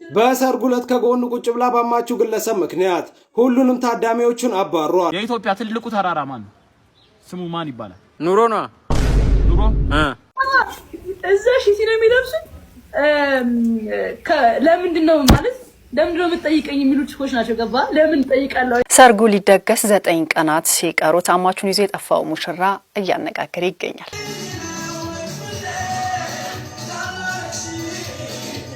በሰርጉ ዕለት ከጎኑ ቁጭ ብላ ባማችሁ ግለሰብ ምክንያት ሁሉንም ታዳሚዎቹን አባሯል። የኢትዮጵያ ትልቁ ተራራ ማን ነው? ስሙ ማን ይባላል? ኑሮ ነው። ኑሮ እዛ ሺቲ ነው የሚለብሱት። ለምንድን ነው ማለት ለምንድን ነው የምትጠይቀኝ የሚሉ ችኮች ናቸው። ገባ ለምን ጠይቃለሁ? ሰርጉ ሊደገስ 9 ቀናት ሲቀሩት አማቹን ይዞ የጠፋው ሙሽራ እያነጋገረ ይገኛል።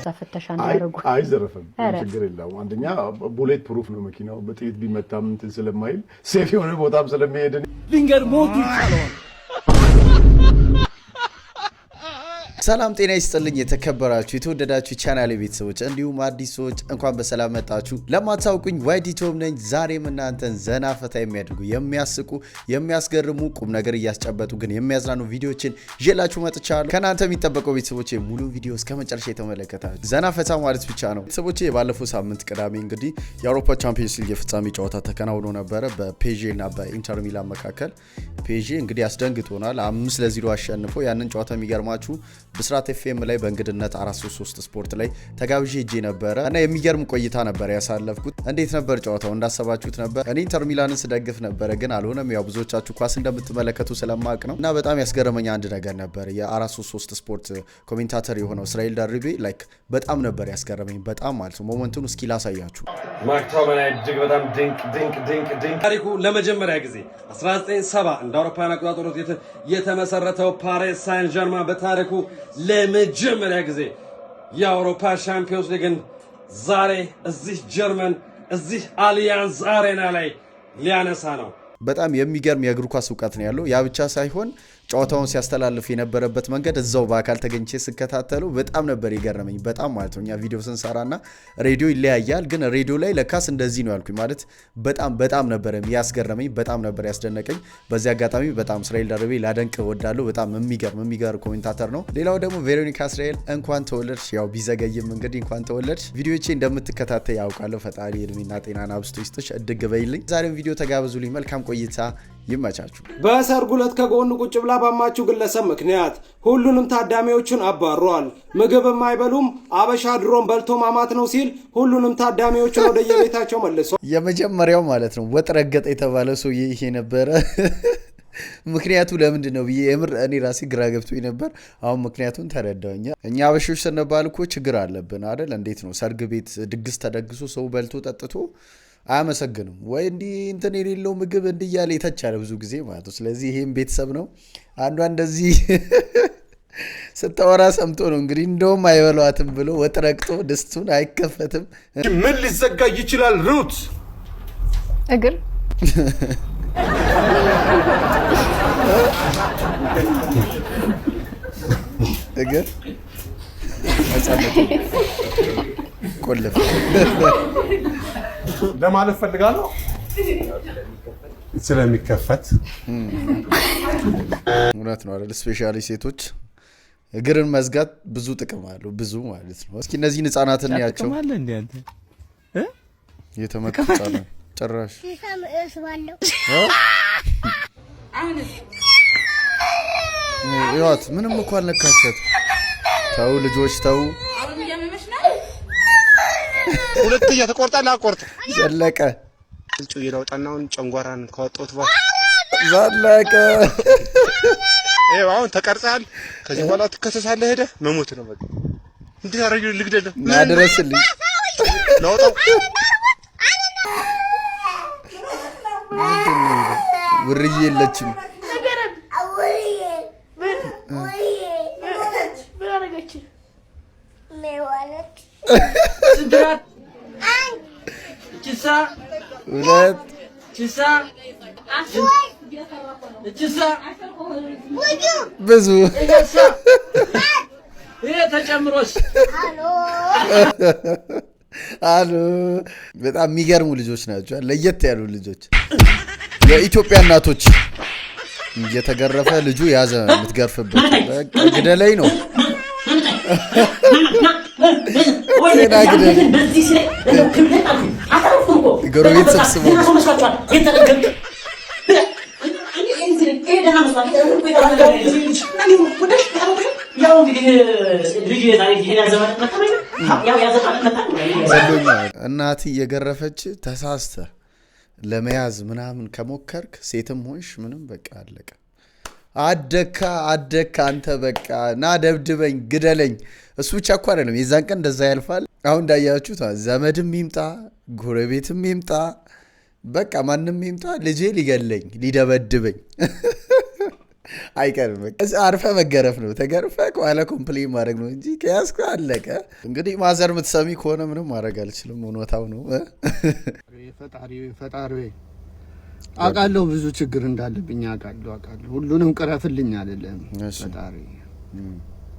ተፈተሻ እንዳረጉ አይዘረፍም፣ ችግር የለውም። አንደኛ ቡሌት ፕሩፍ ነው መኪናው፣ በጥይት ቢመታም እንትን ስለማይል ሴፍ የሆነ ቦታም ስለሚሄድ ሊንገር ሞቱ ይቻላል። ሰላም ጤና ይስጥልኝ የተከበራችሁ የተወደዳችሁ ቻናሌ ቤተሰቦች እንዲሁም አዲሶች እንኳን በሰላም መጣችሁ። ለማታውቁኝ ዋይዲቶም ነኝ። ዛሬም እናንተን ዘና ፈታ የሚያደርጉ የሚያስቁ የሚያስገርሙ ቁም ነገር እያስጨበጡ ግን የሚያዝናኑ ቪዲዮዎችን ይዤላችሁ መጥቻለሁ። ከናንተ የሚጠበቀው ቤተሰቦቼ ሙሉ ቪዲዮ እስከመጨረሻ የተመለከታችሁ ዘና ፈታ ማለት ብቻ ነው። ቤተሰቦቼ ባለፈው ሳምንት ቅዳሜ እንግዲህ የአውሮፓ ቻምፒየንስ ሊግ የፍጻሜ ጨዋታ ተከናውኖ ነበረ በፔዤ እና በኢንተር ሚላን መካከል። ፔዤ እንግዲህ አስደንግጦናል 5-0 አሸንፎ ያንን ጨዋታ የሚገርማችሁ ብስራት ኤፍኤም ላይ በእንግድነት 433 ስፖርት ላይ ተጋብዤ ሄጄ ነበር እና የሚገርም ቆይታ ነበር ያሳለፍኩት። እንዴት ነበር ጨዋታው? እንዳሰባችሁት ነበር? እኔ ኢንተር ሚላንን ስደግፍ ነበር ግን አልሆነም። ያው ብዙዎቻችሁ ኳስ እንደምትመለከቱ ስለማቅ ነው። እና በጣም ያስገረመኝ አንድ ነገር ነበር። የ433 ስፖርት ኮሜንታተር የሆነው እስራኤል ደርቤ ላይክ በጣም ነበር ያስገረመኝ። በጣም ማለት ነው። ሞመንቱን እስኪ ላሳያችሁ። ማክቶመናይ እጅግ በጣም ድንቅ ታሪኩ ለመጀመሪያ ጊዜ 1970 እንደ አውሮፓውያን አቆጣጠር የተመሰረተው ፓሪስ ሳን ጀርማን በታሪኩ ለመጀመሪያ ጊዜ የአውሮፓ ሻምፒዮንስ ሊግን ዛሬ እዚህ ጀርመን እዚህ አሊያንዝ አሬና ላይ ሊያነሳ ነው። በጣም የሚገርም የእግር ኳስ እውቀት ነው ያለው። ያ ብቻ ሳይሆን ጨዋታውን ሲያስተላልፍ የነበረበት መንገድ እዛው በአካል ተገኝቼ ስከታተለው በጣም ነበር የገረመኝ። በጣም ማለት ነው። እኛ ቪዲዮ ስንሰራና ሬዲዮ ይለያያል፣ ግን ሬዲዮ ላይ ለካስ እንደዚህ ነው ያልኩኝ ማለት በጣም ነበር ያስገረመኝ፣ በጣም ነበር ያስደነቀኝ። በዚህ አጋጣሚ በጣም እስራኤል ደርቤ ላደንቅ እወዳለሁ። በጣም የሚገርም ኮሜንታተር ነው። ሌላው ደግሞ ቬሮኒካ እስራኤል እንኳን ተወለድሽ። ያው ቢዘገይም እንግዲህ እንኳን ተወለድሽ። ቪዲዮቼ እንደምትከታተይ ያውቃለሁ። ፈጣሪ እድሜና ጤናን አብዝቶ ይስጥሽ፣ እድግ በይልኝ። ዛሬም ቪዲዮ ተጋብዙልኝ። መልካም ቆይታ ይመቻችሁ። በሰርጉ ዕለት ከጎኑ ቁጭ ብላ ባማችሁ ግለሰብ ምክንያት ሁሉንም ታዳሚዎቹን አባሯል። ምግብ የማይበሉም አበሻ ድሮም በልቶ ማማት ነው ሲል ሁሉንም ታዳሚዎቹን ወደ የቤታቸው መልሶ የመጀመሪያው ማለት ነው ወጥ ረገጠ የተባለ ሰው ይሄ ነበረ። ምክንያቱ ለምንድን ነው ብዬ የምር እኔ ራሴ ግራ ገብቶኝ ነበር። አሁን ምክንያቱን ተረዳሁኝ። እኛ አበሾች ስንባል እኮ ችግር አለብን አይደል? እንዴት ነው ሰርግ ቤት ድግስ ተደግሶ ሰው በልቶ ጠጥቶ አያመሰግንም ወይ እንትን የሌለው ምግብ እንዲያለ የተቻለ ብዙ ጊዜ ማለት ነው። ስለዚህ ይሄም ቤተሰብ ነው። አንዷ እንደዚህ ስታወራ ሰምቶ ነው እንግዲህ እንደውም አይበሏትም ብሎ ወጥ ረግጦ ድስቱን አይከፈትም። ምን ሊዘጋ ይችላል? ሩት እግር ቆልፍ ለማለት ፈልጋለሁ ስለሚከፈት እውነት ነው አይደል? ስፔሻሊ ሴቶች እግርን መዝጋት ብዙ ጥቅም አለው፣ ብዙ ማለት ነው። እስኪ እነዚህን ህፃናትን ያቸው ማለት እንዴ አንተ የተመከፈ ነው ጭራሽ ይዋት ምንም እኮ አልነካቻት። ተው ልጆች ተው። ሁለተኛ ተቆርጣላ አቆርጥ ዘለቀ እልጡ ይላውጣናውን ጨንጓራን ካወጣው ተባ ዘለቀ አሁን ተቀርጻል። ከዚህ በኋላ ትከሰሳለህ። ሄደ መሞት ነው በቃ። እንዴ አረዩ ልግደል ናድረስልኝ ናውጣው ውርዬ የለችም። ሁለት ብዙ ተጨምሮስ አሉ። በጣም የሚገርሙ ልጆች ናቸው፣ ለየት ያሉ ልጆች። የኢትዮጵያ እናቶች እየተገረፈ ልጁ ያዘ የምትገርፍበት በቃ ግደለኝ ነው። ጤና ግደለኝ ጎረቤት ሰብስበው ያው እንግዲህ ልጅ የታሪክ ይሄን ያዘመን መጣ ያው ያዘመን መጣ እናት እየገረፈች ተሳስተ ለመያዝ ምናምን ከሞከርክ ሴትም ሆንሽ ምንም በቃ አለቀ። አደካ አንተ በቃ ና ደብድበኝ ግደለኝ። እሱ ብቻ እኮ አይደለም የዛን ቀን እንደዛ ያልፋል። አሁን እንዳያችሁት ዘመድም ይምጣ ጎረቤትም ይምጣ በቃ ማንም ይምጣ ልጄ ሊገለኝ ሊደበድበኝ አይቀርም። አርፈ መገረፍ ነው። ተገርፈ ኋላ ኮምፕሌን ማድረግ ነው እንጂ ከያዝኩ አለቀ። እንግዲህ ማዘር የምትሰሚ ከሆነ ምንም ማድረግ አልችልም። እውነታው ነው። ፈጣሪ አውቃለሁ ብዙ ችግር እንዳለብኝ አውቃለሁ። ሁሉንም ቅረፍልኝ አይደለም ፈጣሪ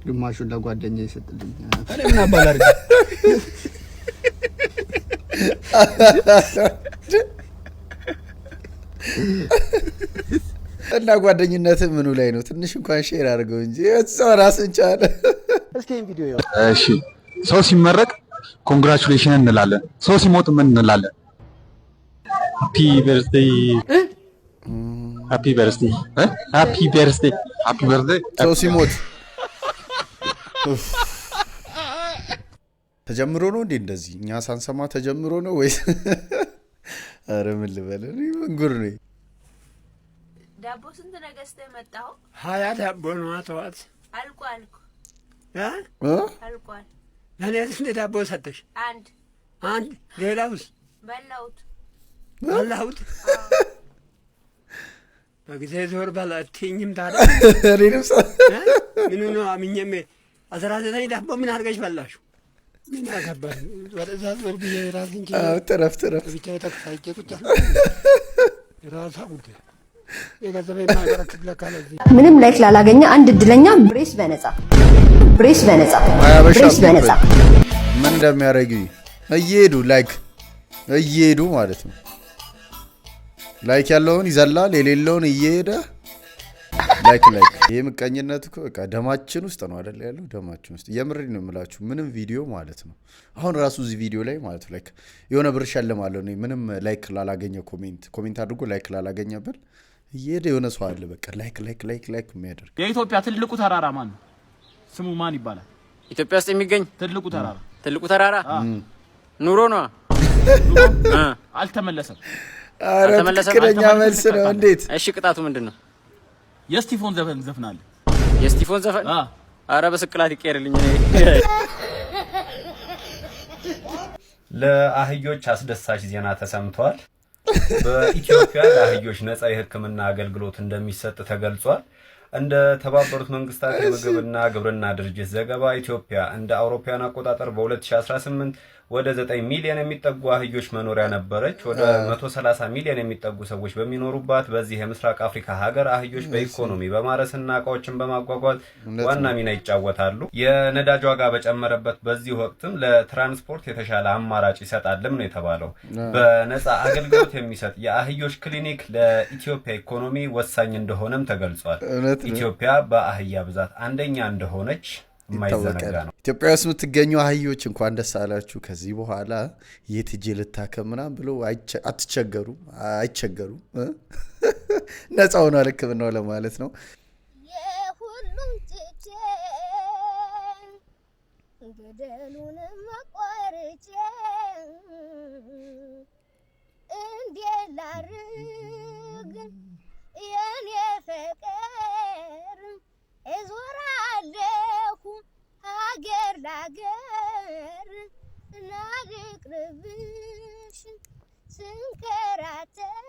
ግማሹን ለጓደኛዬ ይሰጥልኝ። እኔ ምን አባላር እና ጓደኝነት ምኑ ላይ ነው? ትንሽ እንኳን ሼር አድርገው እንጂ እዛው ራስን ቻለ። እስኪ ቪዲዮ ያው እሺ፣ ሰው ሲመረቅ ኮንግራቹሌሽን እንላለን። ሰው ሲሞት ምን እንላለን? ሃፒ በርዝዴይ ሃፒ በርዝዴይ ሃፒ በርዝዴይ ሃፒ በርዝዴይ። ሰው ሲሞት ተጀምሮ ነው እንዴ? እንደዚህ እኛ ሳንሰማ ተጀምሮ ነው ወይስ? አረ ምን ልበል እኔ ምን ጉር ነው? ዳቦ ስንት ነገስተ መጣው? 20 ዳቦ ነው አተዋት አልቋል ለኔ ስንት ዳቦ ሰጠሽ? አንድ ሌላውስ? በላሁት በጊዜ ዞር ባላትኝም ታዲያ ሪልስ ምን ነው አምኜም 19 ዳቦ ምን አድርገሽ በላሹ? ምን አገባኝ ወደዛ ዞር ብዬ ራስን እንጂ ተረፍ ብቻ ተከሳይቼ ቁጭ ራሳ ጉድ ምንም ላይክ ላላገኘ አንድ እድለኛ ብሬስ በነፃ ምን እንደሚያደርጉ እየሄዱ ማለት ነው። ላይክ ያለውን ይዘላል የሌለውን እየሄደ ላይክ ይሄ ምቀኝነት እኮ በቃ ደማችን ውስጥ ነው አይደል ያለው? ደማችን ውስጥ የምሬን ነው የምላችሁ። ምንም ቪዲዮ ማለት ነው አሁን ራሱ እዚህ ቪዲዮ ላይ ማለት ላይክ የሆነ ብር ሸልማለሁ ነው ምንም ላይክ ላላገኘ ኮሜንት አድርጎ ላይክ ላላገኘበት እየሄደ የሆነ ሰው አለ በቃ ላይክ የሚያደርግ። የኢትዮጵያ ትልቁ ተራራ ማን ነው? ስሙ ማን ይባላል? ኢትዮጵያ ውስጥ የሚገኝ ትልቁ ተራራ ኑሮ ነው። አልተመለሰም። አረ ትክክለኛ መልስ ነው። እንዴት? እሺ ቅጣቱ ምንድነው? የስቲፎን ዘፈን ዘፍናል። የስቲፎን ዘፈን? አረ በስቅላት ይቀርልኝ። ለአህዮች አስደሳች ዜና ተሰምቷል። በኢትዮጵያ ለአህዮች ነፃ የሕክምና አገልግሎት እንደሚሰጥ ተገልጿል። እንደ ተባበሩት መንግስታት የምግብና ግብርና ድርጅት ዘገባ ኢትዮጵያ እንደ አውሮፓውያን አቆጣጠር በ2018 ወደ 9 ሚሊዮን የሚጠጉ አህዮች መኖሪያ ነበረች። ወደ 130 ሚሊዮን የሚጠጉ ሰዎች በሚኖሩባት በዚህ የምስራቅ አፍሪካ ሀገር አህዮች በኢኮኖሚ በማረስና እቃዎችን በማጓጓዝ ዋና ሚና ይጫወታሉ። የነዳጅ ዋጋ በጨመረበት በዚህ ወቅትም ለትራንስፖርት የተሻለ አማራጭ ይሰጣልም ነው የተባለው። በነፃ አገልግሎት የሚሰጥ የአህዮች ክሊኒክ ለኢትዮጵያ ኢኮኖሚ ወሳኝ እንደሆነም ተገልጿል። ኢትዮጵያ በአህያ ብዛት አንደኛ እንደሆነች ማይዘነጋ ነው። ኢትዮጵያ ውስጥ የምትገኙ አህዮች እንኳን ደስ አላችሁ። ከዚህ በኋላ የት ሄጄ ልታከም ምናምን ብለው አይቸገሩም። ነፃ ሆኗል ሕክምናው ለማለት ነው። የሁሉም ትቼ ገደሉንም አቋርጬ እንዴት ላድርግ የኔ ፍቅር እዞራለሁ ሀገር ላገር ናልቅርብሽ ስንከራተት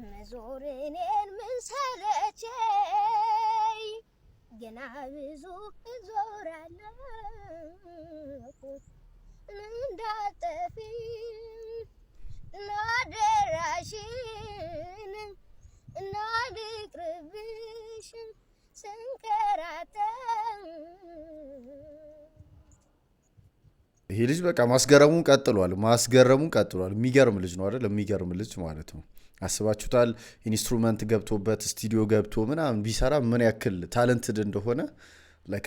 መዞር እኔን ምን ሰለቸኝ ገና ብዙ እዞራለሁ እንዳጠፊ ናደራሽን ናልቅርብሽ ስንከራተት። ይሄ ልጅ በቃ ማስገረሙን ቀጥሏል። የሚገርም ልጅ ነው አይደል? የሚገርም ልጅ ማለት ነው። አስባችሁታል? ኢንስትሩመንት ገብቶበት ስቱዲዮ ገብቶ ምናምን ቢሰራ ምን ያክል ታለንትድ እንደሆነ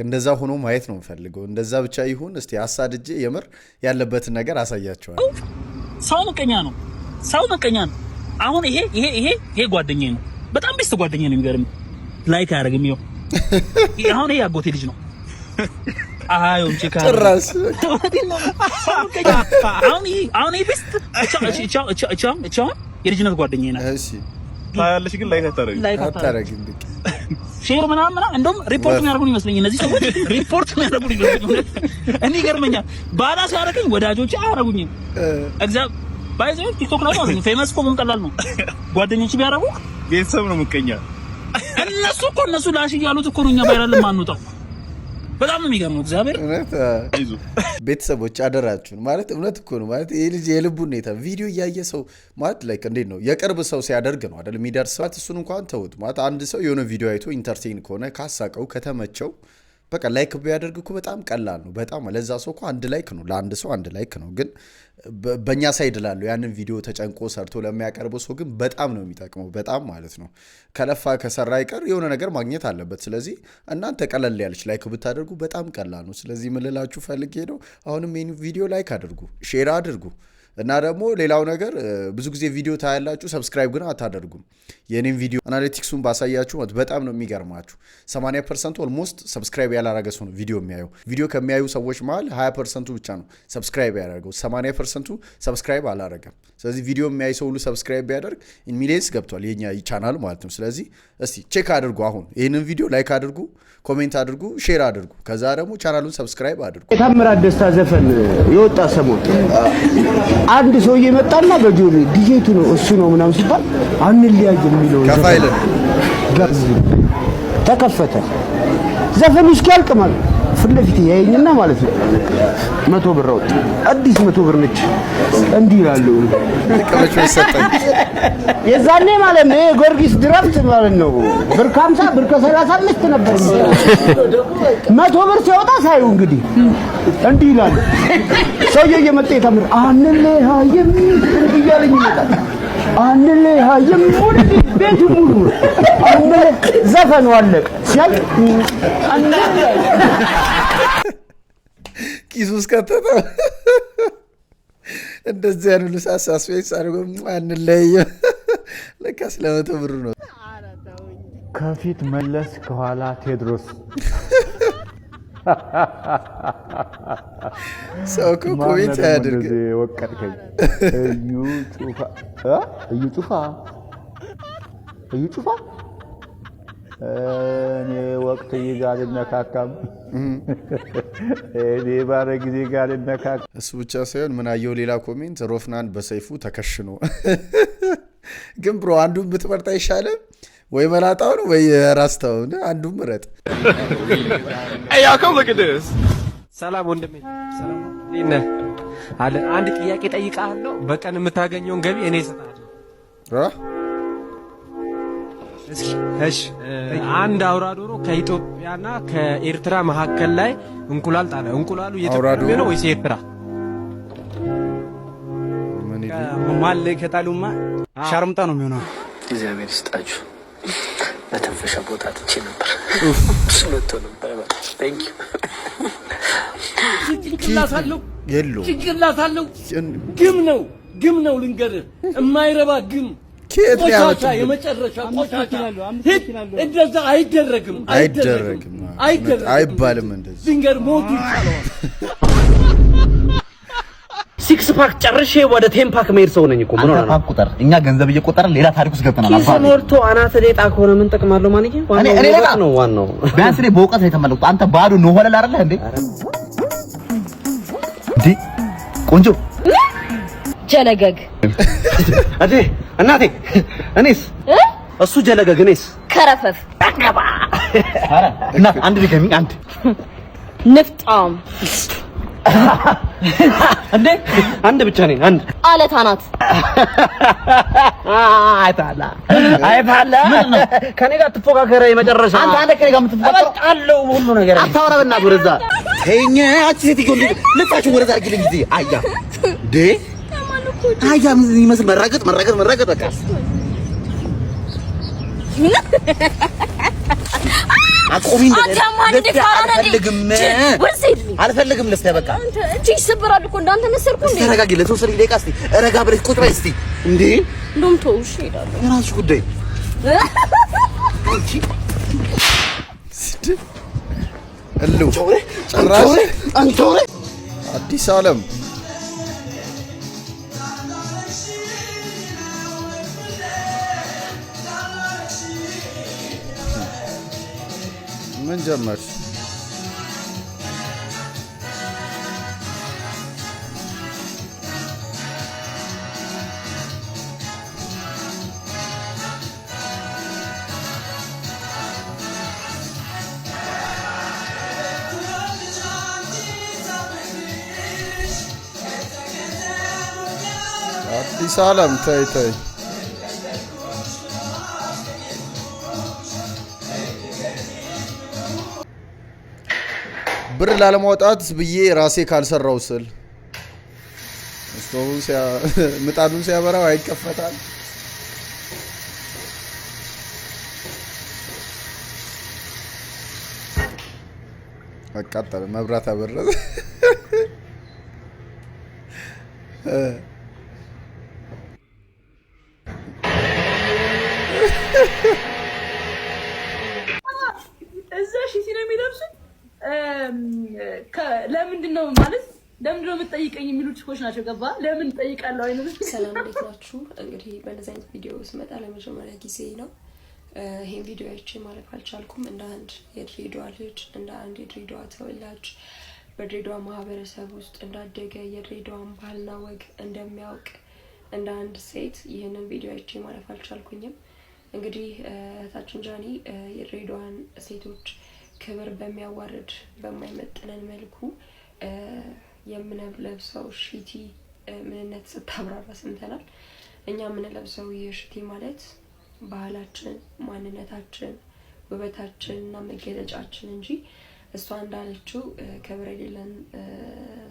እንደዛ ሆኖ ማየት ነው የምፈልገው። እንደዛ ብቻ ይሁን። እስቲ አሳድጄ የምር ያለበትን ነገር አሳያቸዋለሁ። ሰው መቀኛ ነው። አሁን ይሄ ጓደኛዬ ነው። በጣም ቤስት ጓደኛዬ ነው። የሚገርም ላይክ አያደርግም። ይኸው አሁን ይሄ አጎቴ ልጅ ነው። አዩ ቼክ ጭራሽ አሁን ይሄ ቢስት ቻው የልጅነት ጓደኛዬ ናት። እሺ ታያለሽ ግን ላይክ አታረግም። በቃ ሼር ምናምን እንደውም ሪፖርት የሚያደርጉን ይመስለኝ እነዚህ ሰዎች ሪፖርት የሚያደርጉን ይመስለኝ። እኔ ይገርመኛል። ባላ ሲያደርገኝ ወዳጆቼ አያደርጉኝም። እግዚአብሔር ባይዘው ቲክቶክ ላይ ነው ፌመስ እኮ ምን ቀላል ነው። ጓደኞች ቢያደርጉ ቤተሰብ ነው ምቀኛ። እነሱ ላሽ እያሉት እኮ ነው እኛ ባይራል ማንወጣው። በጣም ነው የሚገርመው። እግዚአብሔር ቤተሰቦች አደራችሁን ማለት እውነት እኮ ነው ማለት ይሄ ልጅ የልቡን ሁኔታ ቪዲዮ እያየ ሰው ማለት ላይክ እንዴት ነው የቅርብ ሰው ሲያደርግ ነው አይደል የሚደርሰው። እሱን እንኳን ተውት ማለት አንድ ሰው የሆነ ቪዲዮ አይቶ ኢንተርቴይን ከሆነ ካሳቀው ከተመቸው በቃ ላይክ ቢያደርግ እኮ በጣም ቀላል ነው። በጣም ለዛ ሰው እኮ አንድ ላይክ ነው ለአንድ ሰው አንድ ላይክ ነው። ግን በእኛ ሳይድ ላለው ያንን ቪዲዮ ተጨንቆ ሰርቶ ለሚያቀርበው ሰው ግን በጣም ነው የሚጠቅመው። በጣም ማለት ነው ከለፋ ከሰራ አይቀር የሆነ ነገር ማግኘት አለበት። ስለዚህ እናንተ ቀለል ያለች ላይክ ብታደርጉ በጣም ቀላል ነው። ስለዚህ ምን ልላችሁ ፈልጌ ነው አሁንም ይሄን ቪዲዮ ላይክ አድርጉ፣ ሼር አድርጉ እና ደግሞ ሌላው ነገር ብዙ ጊዜ ቪዲዮ ታያላችሁ ሰብስክራይብ ግን አታደርጉም። የኔን ቪዲዮ አናሊቲክሱን ባሳያችሁ በጣም ነው የሚገርማችሁ። 80% ኦልሞስት ሰብስክራይብ ያላረገ ሰው ነው ቪዲዮ የሚያየው። ቪዲዮ ከሚያዩ ሰዎች መሃል 20% ብቻ ነው ሰብስክራይብ ያደረገው። 80% ሰብስክራይብ አላረገም። ስለዚህ ቪዲዮ የሚያይ ሰው ሁሉ ሰብስክራይብ ቢያደርግ ኢን ሚሊየንስ ገብቷል የኛ ቻናል ማለት ነው። ስለዚህ እስቲ ቼክ አድርጉ። አሁን ይሄንን ቪዲዮ ላይክ አድርጉ፣ ኮሜንት አድርጉ፣ ሼር አድርጉ። ከዛ ደግሞ ቻናሉን ሰብስክራይብ አድርጉ። የታምራት ደስታ ዘፈን የወጣ ሰሞን አንድ ሰውዬ መጣና በጆሮ ዲጄቱ ነው እሱ ነው ምናምን ሲባል አንለያይ የሚለው ከፋይል ጋዝ ተከፈተ። ዘፈኑ እስኪያልቅ ማለት ፊት ለፊት ያየኝና ማለት ነው 100 ብር አውጥ አዲስ 100 ብር ነች እንዲህ ይላሉ። ከመቼ ሰጠኝ የዛኔ ማለት ነው የጊዮርጊስ ድራፍት ማለት ነው ብር 50 ብር 35 ነበር። 100 ብር ሲወጣ ሳዩ እንግዲህ እንዲህ ይላሉ። ሰውዬው እየመጣ የታምር አንለያይም እያለኝ ይመጣል። አንለያይም ወደ ቤቱ ሙሉ ዘፈኑ አለቀ። ሲያልቅ ኪሱ ውስጥ ከተተ። እንደዚህ ያሉ ሳሳስፔንስ አድርጎ አንለያይም ለካ ስለ 100 ብር ነው። ከፊት መለስ ከኋላ ቴድሮስ ሰው እኮ ኮሜንት ያድርግ ወቀድከኝ። እዩ ጩፋ እኔ ወቅት ጋር ልነካካም እኔ ባረ ጊዜ ጋር ልነካካ። እሱ ብቻ ሳይሆን ምን አየው ሌላ ኮሜንት ሮፍናን በሰይፉ ተከሽኖ ግን ብሮ አንዱን ብትመርጥ አይሻልም ወይ መላጣው ነው ወይ ራስታው ነው? አንዱን ምረጥ። Hey y'all come look at this. ሰላም ወንድሜ ሰላም ነኝ አለ። አንድ ጥያቄ ጠይቃለሁ። በቀን የምታገኘውን ገቢ እኔ እሰጥሃለሁ። እሺ አንድ አውራ ዶሮ ከኢትዮጵያና ከኤርትራ መካከል ላይ እንቁላል ጣለ። እንቁላሉ የኢትዮጵያ ነው ወይስ የኤርትራ? ምን ይል ማለ ከጣሉማ ሻርምጣ ነው የሚሆነው። እግዚአብሔር ይስጣችሁ። በተንፈሻ ቦታ ትቼ ነበር። ስለቶ ነበር። ታንክ ዩ ጭንቅላታለሁ ግም ነው ልንገርህ፣ የማይረባ ግም ቆሻሻ፣ የመጨረሻ ቆሻሻ። እንደዛ አይደረግም አይባልም። እንደዚህ ድንገር ሞቱ ይቻላል። ሲክስ ፓክ ጨርሼ ወደ ቴን ፓክ መሄድ ሰው ነኝ እኮ። ምን ሆነ ነው ቁጥር? እኛ ገንዘብ እየቆጠርን ሌላ ታሪክ ውስጥ ገብተናል። አባቴ ሞርቶ አናተ ሌጣ ከሆነ ምን ጠቅማለሁ? ማንዬ ዋናው ቢያንስ እኔ በእውቀት ነው የተመለስኩት። አንተ ባዶ ነው ሆለል አይደለህ እንዴ? ቆንጆ ጀለገግ አዴ እናቴ፣ እኔስ እሱ ጀለገግ፣ እኔስ ከረፈፍ። አረ እናት አንድ ድገሚ። አንድ ንፍጣም እንዴ አንድ ብቻ ነኝ። አንድ አለታ ናት። አይታላ ከኔ ጋር ትፎካከረ የመጨረሻ አንተ ከኔ ጋር የምትፎካከረው አለው ሁሉ ነገር አታወራ። በእናትህ ወደዛ ተኛ። አቺ ሴትዮ ልታችሁ ወደዛ አድርጊልኝ እንጂ አያ ዴ አያ የሚመስል መራገጥ በቃ አቆሚ አልፈልግም። ለስተ በቃ እቺ ይሰብራል እኮ እንዳንተ መሰርኩ እንዴ? ተረጋጊ። ለተወሰነ ደቂቃ እስቲ ረጋ ብለሽ ቁጭ በይ እስቲ። እንዴ እንደውም ተውሽ እሄዳለሁ። የራስሽ ጉዳይ። እሉ ጭራሽ አዲስ ዓለም ምን ጀመርሽ? አዲስ ዓለም ተይ ተይ ብር ላለማውጣት ብዬ ራሴ ካልሰራው ስል ስቶቭን ምጣዱን ሲያበራው አይከፈታል። አቃጠለ መብራት አበረዘ። እዛ ሺቲ ነው የሚለብሱት። ለምንድን ነው ማለት ለምንድን ነው የምትጠይቀኝ የሚሉ ችኮች ናቸው። ገባ ለምን ጠይቃለሁ አይነት። ሰላም እንዴት ናችሁ? እንግዲህ በእነዚህ አይነት ቪዲዮ ስመጣ ለመጀመሪያ ጊዜ ነው። ይሄን ቪዲዮ አይቼ ማለፍ አልቻልኩም። እንደ አንድ የድሬዳዋ ልጅ፣ እንደ አንድ የድሬዳዋ ተወላጅ፣ በድሬዳዋ ማህበረሰብ ውስጥ እንዳደገ የድሬዳዋን ባህልና ወግ እንደሚያውቅ እንደ አንድ ሴት ይህንን ቪዲዮ አይቼ ማለፍ አልቻልኩኝም። እንግዲህ እህታችን ጃኒ የድሬዳዋን ሴቶች ክብር በሚያዋርድ በማይመጥነን መልኩ የምንለብሰው ሺቲ ምንነት ስታብራራ ሰምተናል። እኛ የምንለብሰው የሺቲ ማለት ባህላችን፣ ማንነታችን፣ ውበታችን እና መገለጫችን እንጂ እሷ እንዳለችው ክብር የሌለን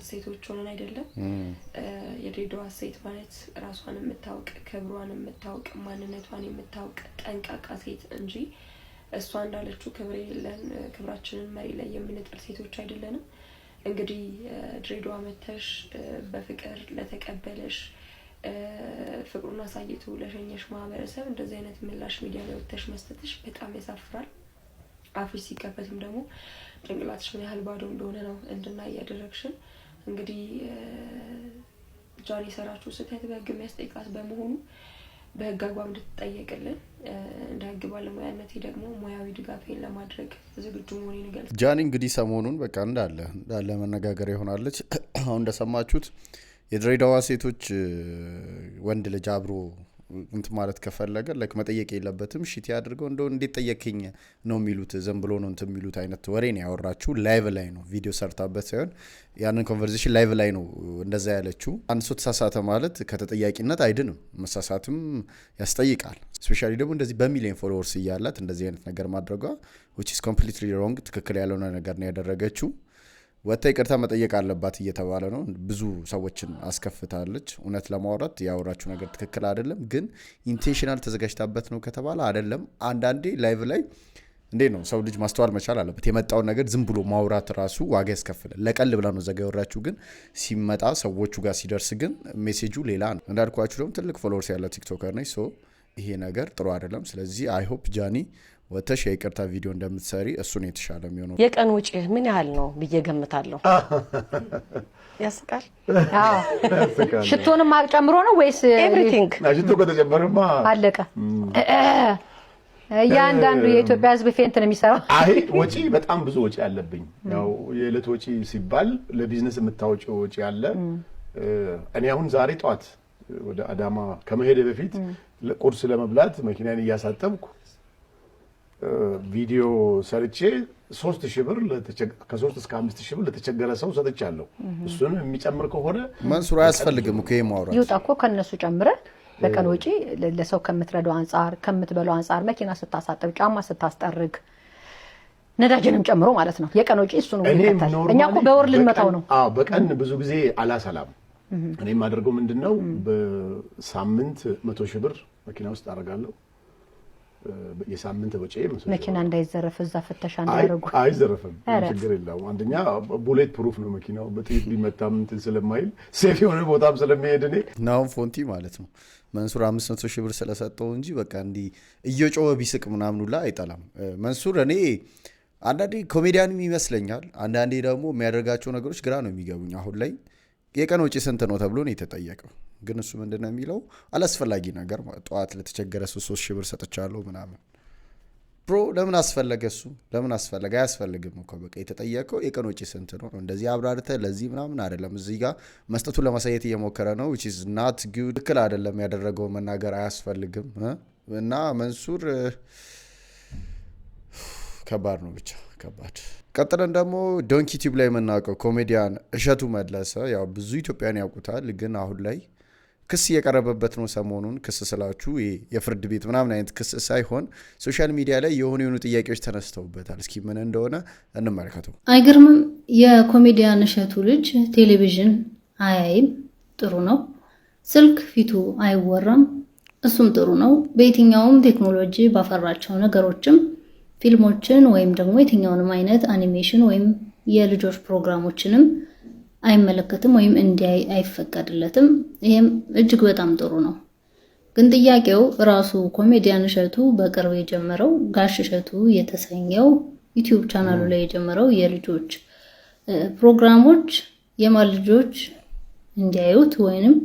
ሴቶች ሆነን አይደለም። የድሬዳዋ ሴት ማለት ራሷን የምታውቅ፣ ክብሯን የምታውቅ፣ ማንነቷን የምታውቅ ጠንቃቃ ሴት እንጂ እሷ እንዳለችው ክብር የሌለን ክብራችንን መሪ ላይ የምንጥል ሴቶች አይደለንም። እንግዲህ ድሬዳዋ መተሽ በፍቅር ለተቀበለሽ ፍቅሩን አሳይቶ ለሸኘሽ ማህበረሰብ እንደዚህ አይነት ምላሽ ሚዲያ ላይ ወጥተሽ መስጠትሽ በጣም ያሳፍራል። አፍሽ ሲከፈትም ደግሞ ጭንቅላትሽ ምን ያህል ባዶ እንደሆነ ነው እንድናይ ያደረግሽን። እንግዲህ ጃኒ የሰራችው ስህተት በህግ የሚያስጠይቃት በመሆኑ በህግ አግባብ እንድትጠየቅልን እንደ ህግ ባለሙያነቴ ደግሞ ሙያዊ ድጋፌን ለማድረግ ዝግጁ መሆኔን እገልጻለሁ። ጃኒ እንግዲህ ሰሞኑን በቃ እንዳለ መነጋገሪያ ይሆናለች። አሁን እንደሰማችሁት የድሬዳዋ ሴቶች ወንድ ልጅ አብሮ እንትን ማለት ከፈለገ ለክ መጠየቅ የለበትም። ሺቲ አድርገው እንደው እንዴት ጠየቅኝ ነው የሚሉት፣ ዝም ብሎ ነው እንትን የሚሉት አይነት ወሬ ነው ያወራችሁ። ላይቭ ላይ ነው ቪዲዮ ሰርታበት ሳይሆን ያንን ኮንቨርሴሽን ላይቭ ላይ ነው እንደዛ ያለችው። አንድ ሰው ተሳሳተ ማለት ከተጠያቂነት አይድንም፣ መሳሳትም ያስጠይቃል። ስፔሻሊ ደግሞ እንደዚህ በሚሊዮን ፎሎወርስ እያላት እንደዚህ አይነት ነገር ማድረጓ which is completely wrong፣ ትክክል ያልሆነ ነገር ነው ያደረገችው። ወጥታ ይቅርታ መጠየቅ አለባት እየተባለ ነው። ብዙ ሰዎችን አስከፍታለች። እውነት ለማውራት ያወራችሁ ነገር ትክክል አይደለም፣ ግን ኢንቴንሽናል ተዘጋጅታበት ነው ከተባለ አይደለም። አንዳንዴ ላይቭ ላይ እንዴት ነው ሰው ልጅ ማስተዋል መቻል አለበት። የመጣውን ነገር ዝም ብሎ ማውራት ራሱ ዋጋ ያስከፍላል። ለቀል ብላ ነው ዘጋ ያወራችሁ፣ ግን ሲመጣ ሰዎቹ ጋር ሲደርስ ግን ሜሴጁ ሌላ ነው። እንዳልኳችሁ ደግሞ ትልቅ ፎሎወርስ ያለ ቲክቶከር ነች። ሶ ይሄ ነገር ጥሩ አይደለም። ስለዚህ አይ ሆፕ ጃኒ ወተሽ የይቅርታ ቪዲዮ እንደምትሰሪ እሱን የተሻለ የሚሆነው። የቀን ውጪ ምን ያህል ነው ብዬ ገምታለሁ። ያስቃል። አዎ ሽቶንም ጨምሮ ነው ወይስ ኤቭሪቲንግ? ሽቶ ከተጨመረማ አለቀ። ያንዳንዱ የኢትዮጵያ ሕዝብ ፌንት ነው የሚሰራው። አይ ወጪ በጣም ብዙ ወጪ አለብኝ። ያው የዕለት ወጪ ሲባል ለቢዝነስ የምታወጪው ወጪ አለ። እኔ አሁን ዛሬ ጧት ወደ አዳማ ከመሄድ በፊት ቁርስ ለመብላት መኪናን እያሳጠብኩ ቪዲዮ ሰርቼ 3000 ብር ከ3 እስከ 5000 ብር ለተቸገረ ሰው ሰጥቻለሁ። እሱን የሚጨምር ከሆነ መንሱር አያስፈልግም እኮ የማውራት ይውጣ እኮ ከነሱ ጨምረ በቀን ወጪ ለሰው ከምትረዳው አንፃር ከምትበላው አንፃር መኪና ስታሳጥብ፣ ጫማ ስታስጠርግ፣ ነዳጅንም ጨምሮ ማለት ነው። የቀን ወጪ እሱ ነው የሚከተል። እኛ እኮ በወር ልንመታው ነው። አዎ በቀን ብዙ ጊዜ አላሰላም። እኔ የማደርገው ምንድነው በሳምንት 100,000 ብር መኪና ውስጥ አደርጋለሁ። የሳምንት ወጪ መኪና እንዳይዘረፍ እዛ ፍተሻ እንዳያደርጉ። አይዘረፍም፣ ችግር የለውም። አንደኛ ቡሌት ፕሩፍ ነው መኪናው፣ በጥይት ቢመታም እንትን ስለማይል ሴፍ የሆነ ቦታም ስለሚሄድ እኔ ናው ፎንቲ ማለት ነው መንሱር 500,000 ብር ስለሰጠው እንጂ በቃ እንዲህ እየጮኸ ቢስቅ ምናምን ሁላ አይጠላም መንሱር። እኔ አንዳንዴ ኮሜዲያንም ይመስለኛል አንዳንዴ ደግሞ የሚያደርጋቸው ነገሮች ግራ ነው የሚገቡኝ አሁን ላይ የቀን ወጪ ስንት ነው ተብሎ ነው የተጠየቀው ግን እሱ ምንድነው የሚለው አላስፈላጊ ነገር ጧት ለተቸገረ 3000 ብር ሰጥቻለሁ ምናምን ብሮ ለምን አስፈለገ እሱ ለምን አስፈለገ አያስፈልግም እኮ በቃ የተጠየቀው የቀን ወጪ ስንት ነው እንደዚህ አብራርተ ለዚህ ምናምን አይደለም እዚህ ጋር መስጠቱን ለማሳየት እየሞከረ ነው which is not good ትክክል አይደለም ያደረገው መናገር አያስፈልግም እና መንሱር ከባድ ነው ብቻ ከባድ ቀጥለን ደግሞ ዶንኪ ቲዩብ ላይ የምናውቀው ኮሜዲያን እሸቱ መለሰ ያው ብዙ ኢትዮጵያን ያውቁታል ግን አሁን ላይ ክስ እየቀረበበት ነው ሰሞኑን ክስ ስላችሁ የፍርድ ቤት ምናምን አይነት ክስ ሳይሆን ሶሻል ሚዲያ ላይ የሆኑ ጥያቄዎች ተነስተውበታል እስኪ ምን እንደሆነ እንመልከተው አይገርምም የኮሜዲያን እሸቱ ልጅ ቴሌቪዥን አያይም ጥሩ ነው ስልክ ፊቱ አይወራም እሱም ጥሩ ነው በየትኛውም ቴክኖሎጂ ባፈራቸው ነገሮችም ፊልሞችን ወይም ደግሞ የትኛውንም አይነት አኒሜሽን ወይም የልጆች ፕሮግራሞችንም አይመለከትም ወይም እንዲያይ አይፈቀድለትም ይሄም እጅግ በጣም ጥሩ ነው ግን ጥያቄው ራሱ ኮሜዲያን እሸቱ በቅርብ የጀመረው ጋሽ እሸቱ የተሰኘው ዩቲዩብ ቻናሉ ላይ የጀመረው የልጆች ፕሮግራሞች የማን ልጆች እንዲያዩት ወይንም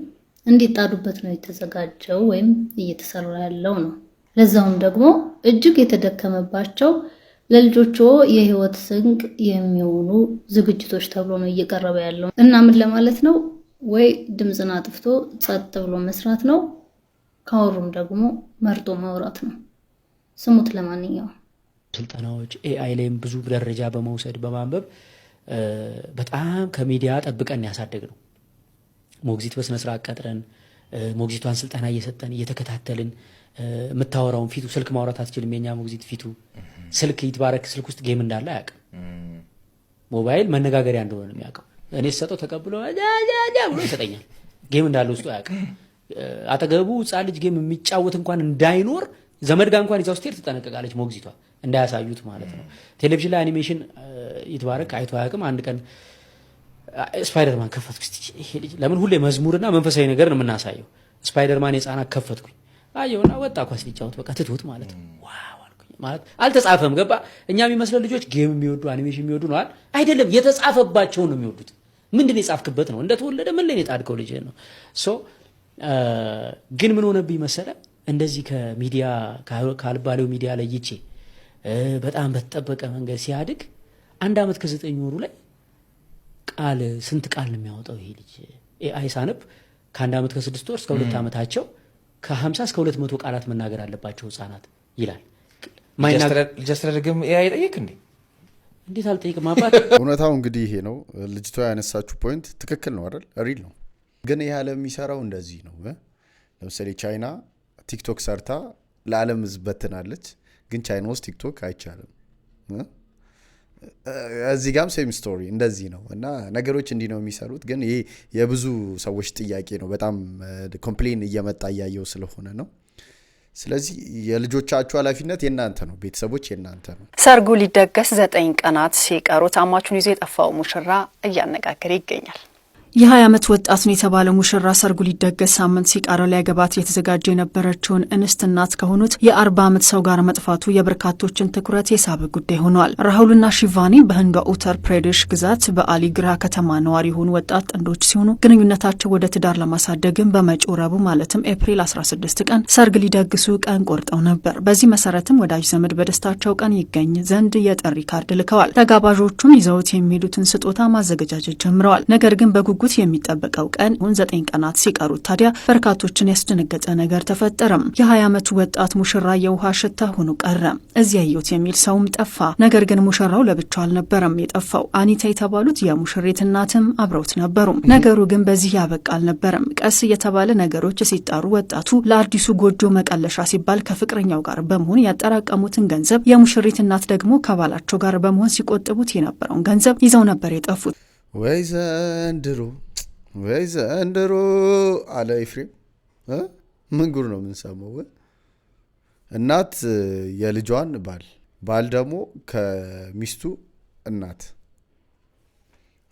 እንዲጣዱበት ነው የተዘጋጀው ወይም እየተሰራ ያለው ነው ለዛውም ደግሞ እጅግ የተደከመባቸው ለልጆቹ የህይወት ስንቅ የሚሆኑ ዝግጅቶች ተብሎ ነው እየቀረበ ያለው እና ምን ለማለት ነው ወይ ድምጽና አጥፍቶ ጸጥ ብሎ መስራት ነው ካወሩም ደግሞ መርጦ ማውራት ነው ስሙት ለማንኛውም ስልጠናዎች ኤአይ ላይም ብዙ ደረጃ በመውሰድ በማንበብ በጣም ከሚዲያ ጠብቀን ያሳደግነው ሞግዚት በስነ ስርዓት ቀጥረን ሞግዚቷን ስልጠና እየሰጠን እየተከታተልን መታወራውን ፊቱ ስልክ ማውራት አትችልም የኛ ሞግዚት ፊቱ ስልክ ይትባረክ ስልክ ውስጥ ጌም እንዳለ አያውቅም ሞባይል መነጋገሪያ እንደሆነ ነው የሚያውቀው እኔ ሰጠው ተቀብሎ ብሎ ይሰጠኛል ጌም እንዳለ ውስጡ አያውቅም አጠገቡ ህፃን ልጅ ጌም የሚጫወት እንኳን እንዳይኖር ዘመድ ጋር እንኳን ይዛው ስትሄድ ትጠነቀቃለች ሞግዚቷ እንዳያሳዩት ማለት ነው ቴሌቪዥን ላይ አኒሜሽን ይትባረክ አይቶ አያውቅም አንድ ቀን ስፓይደርማን ከፈትኩ ይሄ ልጅ ለምን ሁሌ መዝሙርና መንፈሳዊ ነገር ነው የምናሳየው ስፓይደርማን የጻናት ከፈትኩኝ አየውና ወጣ ኳስ ሊጫወት በቃ ትትውት ማለት ነው ዋው አልኩኝ ማለት አልተጻፈም ገባ እኛ የሚመስለው ልጆች ጌም የሚወዱ አኒሜሽን የሚወዱ ነው አይደለም የተጻፈባቸው ነው የሚወዱት ምንድነው የጻፍክበት ነው እንደተወለደ ምን ላይ የጣድከው ልጅ ነው ሶ ግን ምን ሆነብኝ መሰለ እንደዚህ ከሚዲያ ካልባለው ሚዲያ ላይ ይቼ በጣም በተጠበቀ መንገድ ሲያድግ አንድ አመት ከ9 ወሩ ላይ ቃል ስንት ቃል ነው የሚያወጣው ይሄ ልጅ ኤአይ ሳነብ ከአንድ አመት ከ6 ወር እስከ 2 አመታቸው ከ50 እስከ 200 ቃላት መናገር አለባቸው ህፃናት ይላል ልጅስተረግም ኤአይ ጠይቅ እንዴት አልጠይቅም አባት እውነታው እንግዲህ ይሄ ነው ልጅቷ ያነሳችሁ ፖይንት ትክክል ነው አይደል ሪል ነው ግን ይሄ ዓለም የሚሰራው እንደዚህ ነው ለምሳሌ ቻይና ቲክቶክ ሰርታ ለዓለም ዝበትናለች ግን ቻይና ውስጥ ቲክቶክ አይቻልም እዚህ ጋም ሴም ስቶሪ እንደዚህ ነው እና ነገሮች እንዲህ ነው የሚሰሩት ግን ይሄ የብዙ ሰዎች ጥያቄ ነው በጣም ኮምፕሌን እየመጣ ያየው ስለሆነ ነው ስለዚህ የልጆቻችሁ ኃላፊነት የናንተ ነው ቤተሰቦች የናንተ ነው ሰርጉ ሊደገስ 9 ቀናት ሲቀሩት አማቹን ይዞ የጠፋው ሙሽራ እያነጋገረ ይገኛል የ20 ዓመት ወጣት ነው የተባለው ሙሽራ ሰርጉ ሊደገስ ሳምንት ሲቀረው ሊያገባት የተዘጋጀ የነበረችውን እንስት እናት ከሆኑት የ40 ዓመት ሰው ጋር መጥፋቱ የበርካቶችን ትኩረት የሳበ ጉዳይ ሆኗል። ራሁልና ሺቫኒ በህንዷ ኡተር ፕሬዴሽ ግዛት በአሊግራ ከተማ ነዋሪ የሆኑ ወጣት ጥንዶች ሲሆኑ ግንኙነታቸው ወደ ትዳር ለማሳደግም በመጪው ረቡዕ ማለትም ኤፕሪል 16 ቀን ሰርግ ሊደግሱ ቀን ቆርጠው ነበር። በዚህ መሰረትም ወዳጅ ዘመድ በደስታቸው ቀን ይገኝ ዘንድ የጥሪ ካርድ ልከዋል። ተጋባዦቹም ይዘውት የሚሄዱትን ስጦታ ማዘጋጀት ጀምረዋል። ነገር ግን በጉጉት የሚጠበቀው ቀን 9 ቀናት ሲቀሩት ታዲያ በርካቶችን ያስደነገጠ ነገር ተፈጠረም። የ20 ዓመቱ ወጣት ሙሽራ የውሃ ሽታ ሆኖ ቀረ። እዚያ ያዩት የሚል ሰውም ጠፋ። ነገር ግን ሙሽራው ለብቻው አልነበረም የጠፋው። አኒታ የተባሉት የሙሽሪት እናትም አብረውት ነበሩ። ነገሩ ግን በዚህ ያበቃ አልነበረም። ቀስ እየተባለ ነገሮች ሲጣሩ ወጣቱ ለአዲሱ ጎጆ መቀለሻ ሲባል ከፍቅረኛው ጋር በመሆን ያጠራቀሙትን ገንዘብ የሙሽሪት እናት ደግሞ ከባላቸው ጋር በመሆን ሲቆጥቡት የነበረውን ገንዘብ ይዘው ነበር የጠፉት። ወይ ዘንድሮ አለ ኤፍሬም ምን ጉር ነው የምንሰማው? እናት የልጇን ባል ደግሞ ከሚስቱ እናት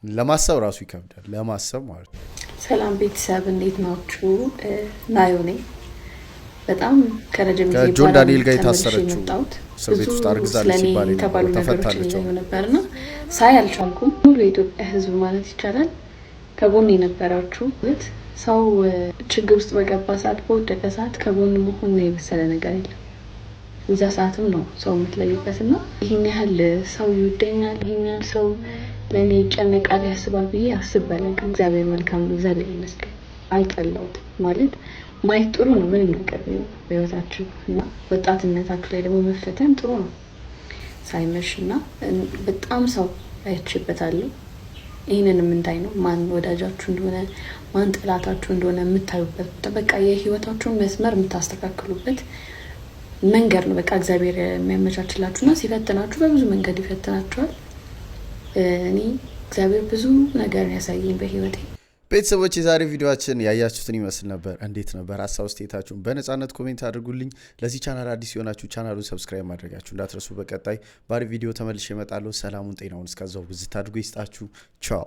ለማሰብ ራሱ ይከብዳል ለማሰብ ማለት ነው። ሰላም ቤተሰብ እንዴት ናችሁ? ናዮ ነኝ። በጣም ከረጅም ጊዜ ከጆን ዳንኤል ጋር የታሰረችው እስር ቤት ውስጥ አርግዛለች ሲባል ተፈታለች ነበርና ሳይ አልቻልኩም። ሙሉ የኢትዮጵያ ሕዝብ ማለት ይቻላል ከጎን የነበራችሁ ሰው ችግር ውስጥ በገባ ሰዓት በወደቀ ሰዓት ከጎን መሆን የበሰለ ነገር የለም። እዛ ሰዓትም ነው ሰው የምትለይበትና ይሄን ያህል ሰው ይወደኛል፣ ይሄን ያህል ሰው ለኔ ይጨነቃል ያስባል ብዬ አስባለሁ። እግዚአብሔር መልካም ነው። እግዚአብሔር ይመስገን። አይጠላውትም ማለት ማየት ጥሩ ነው። ምንም ነገር በህይወታችሁ እና ወጣትነታችሁ ላይ ደግሞ መፈተን ጥሩ ነው። ሳይመሽና በጣም ሰው አይችበታለሁ። ይሄንንም እንዳይ ነው ማን ወዳጃችሁ እንደሆነ ማን ጠላታችሁ እንደሆነ የምታዩበት በቃ የህይወታችሁን መስመር የምታስተካክሉበት መንገድ ነው። በቃ እግዚአብሔር የሚያመቻችላችሁና ሲፈትናችሁ በብዙ መንገድ ይፈትናችኋል። እኔ እግዚአብሔር ብዙ ነገር ያሳየኝ በህይወቴ። ቤተሰቦች የዛሬ ቪዲዮአችን ያያችሁትን ይመስል ነበር። እንዴት ነበር? ሀሳብ አስተያየታችሁን በነጻነት ኮሜንት አድርጉልኝ። ለዚህ ቻናል አዲስ የሆናችሁ ቻናሉን ሰብስክራይብ ማድረጋችሁ እንዳትረሱ። በቀጣይ ባሪ ቪዲዮ ተመልሼ እመጣለሁ። ሰላሙን ጤናውን እስከዛው ብዝት አድርጎ ይስጣችሁ። ቻው